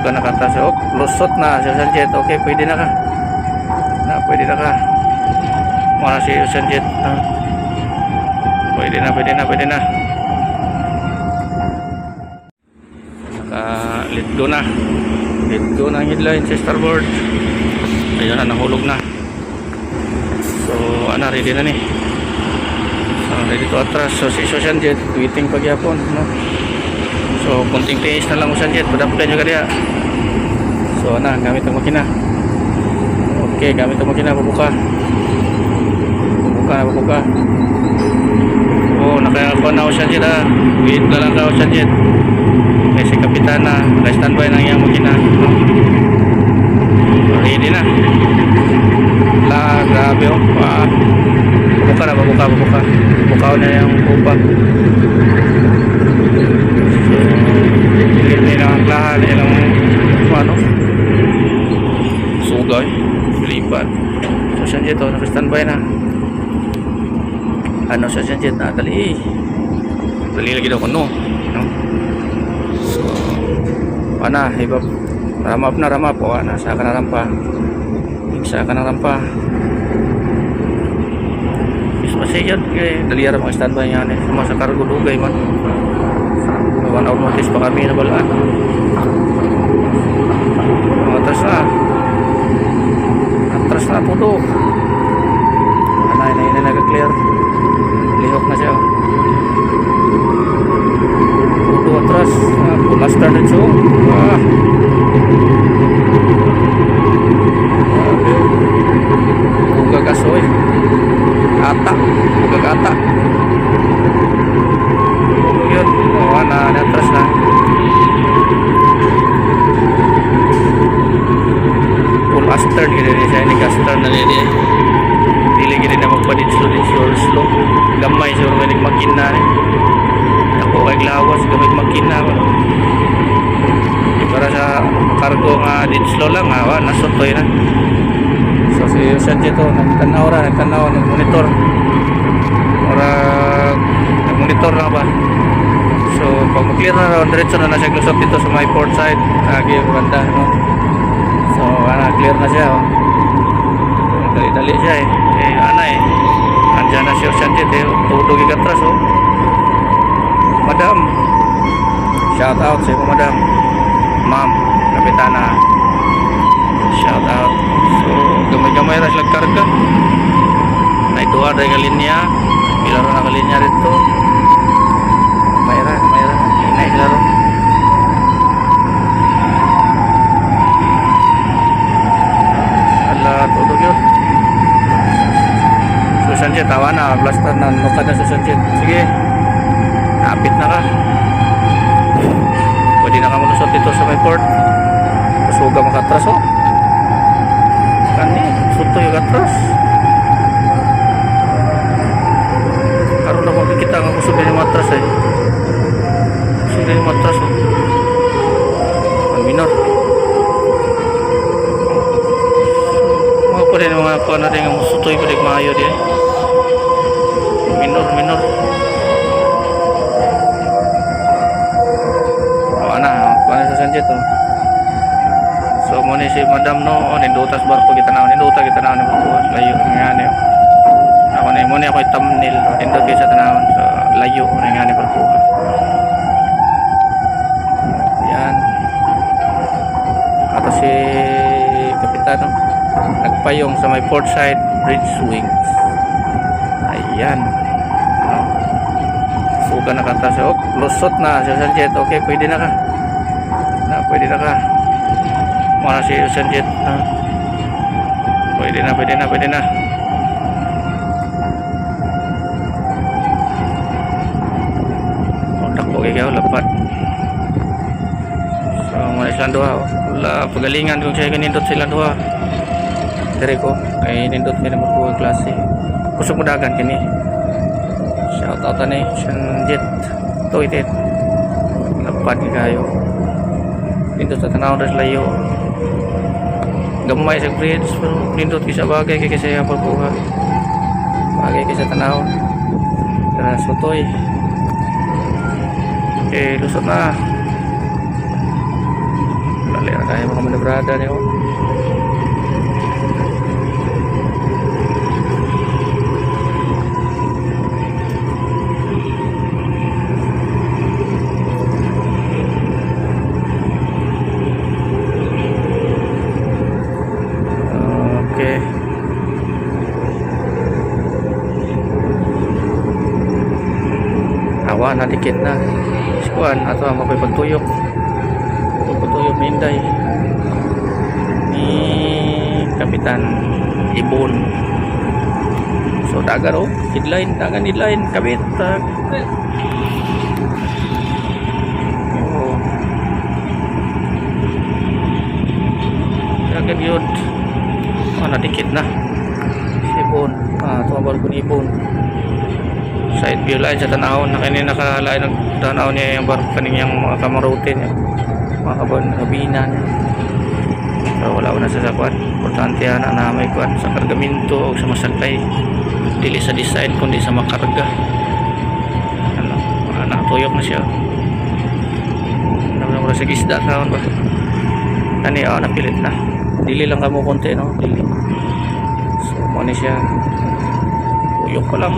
Suga na kanta siya. Oh, lusot na si Sanjet. Okay, pwede na ka. Pwede na ka. Muna si Sanjet. Pwede na. Let go na. Let go na ang headline sa starboard. Ayun na, nahulog na. So, ready na ni. Ready to atras. So, si Sanjet, waiting pagyapon, no? So, kunting tiis na lang mo Sanjet. Padaplan nyo ka diya. So, gamit ang makina. Okay, gamit ang makina. Bubuka. Oh, nakayakon na ako Sanjet, wait na lang ka ako Sanjet. May si Kapitana. Naka-standby ng iyang makina. Ready na. Grabe oh. Babuka. Bukaw na yung upa. Pilit na ang lahat. Ilang sugay. Pilipan. So Sanjet oh, naka-standby na. Sa Sanjet na. Dali lagi daw ko no. So hibab. Ramap. Sa ka na rampa. Masayad kay daliyar mga standby niya ni sa cargo dugay man. 1 hour notice pa kami nabalaan. Atras na puto. Anay nag-clear. Lihok na siya. Puto atras. Pulas started so. Gagasoy. Gagata. Yun. Natras na. Full astern gini siya. Ini astern na niya. Dili gini na magpadid slow. Gamay siya organic makina. Ako kay lawas gamit makina. Para sa cargo nga din slow lang. Nasutoy na. So si Sanjet to nagtanaw nag-monitor na ba. So pag mag-clear na diretso na siya close up dito sa my port side lagi banda no. So clear na siya dali siya andyan na siya Sanjet tudog ikatras madam, shout out sa iyo madam, ma'am Kapitana, shout out. So gamay ra sila karga. Nay duha day ka linya. Ilaro na ka linya dito. Mayra. Inay ilaro. Ala tudog yun. So Sanjet tawa na blaster na nukad na sa Sanjet. Sige. Napit na ka. Pwede na ka malusot dito sa may port. Pasuga makatras suto yung atras. Karoon na makikita ang kusugin yung matras kusugin yung matras ang minor mga pa rin mga kuha natin ang suto yung pwede maayo din minor kuha na sa Sanjet so muna si madam no nindutas barko kita na ni bukas layo ngani ako na muna ako thumbnail nindot kay sa tanawon so layo ngani barko yan ato si Kapitano nagpayong sa may port side bridge wings ayan suga na kanta siya lusot na si Sanjet. Okay, pwede na ka. Muna si Sanjet. Pwede na. Takbo kayo lapat. So muna silang duha. Wala pagalingan kung siya ganindot silang duha. Dari ko ay nindot kay naman ko klase. Kusog mudagan kini. Shout out ni Sanjet. Toitet. Lapat kayo. Nindot sa tanaw res layo. Gamay sa bridge pero nindot kisa bagay kay saya pagkuha. Bagay kisa tanaw. Tara sutoy. Okay, lusot na. Lalera. brada niyo. Okay. Awa na dikit na. Sikuan ato ang mapipagtuyok. Pagtuyok ni Inday ni Kapitan Ibon. So dagan oh, headline, dagan headline kabit. Oh. Dagan yun. Nadikit na si Ibon. Tumabal ko ni Ibon. Side view line sa tanahon na kanina nakalain ng tanaw niya yung barko kanina yung mga kamarote niya, mga kabinan. So wala ko na sa sakuan. Importante yan na may kuan sa kargamento o sa masakay, dili sa design kundi sa makarga. Nakatuyok na siya. Naman ko sa gisda taon ba kani napilit na dili lang kamo konti no, dili. So mo ni siya tuyok pa lang.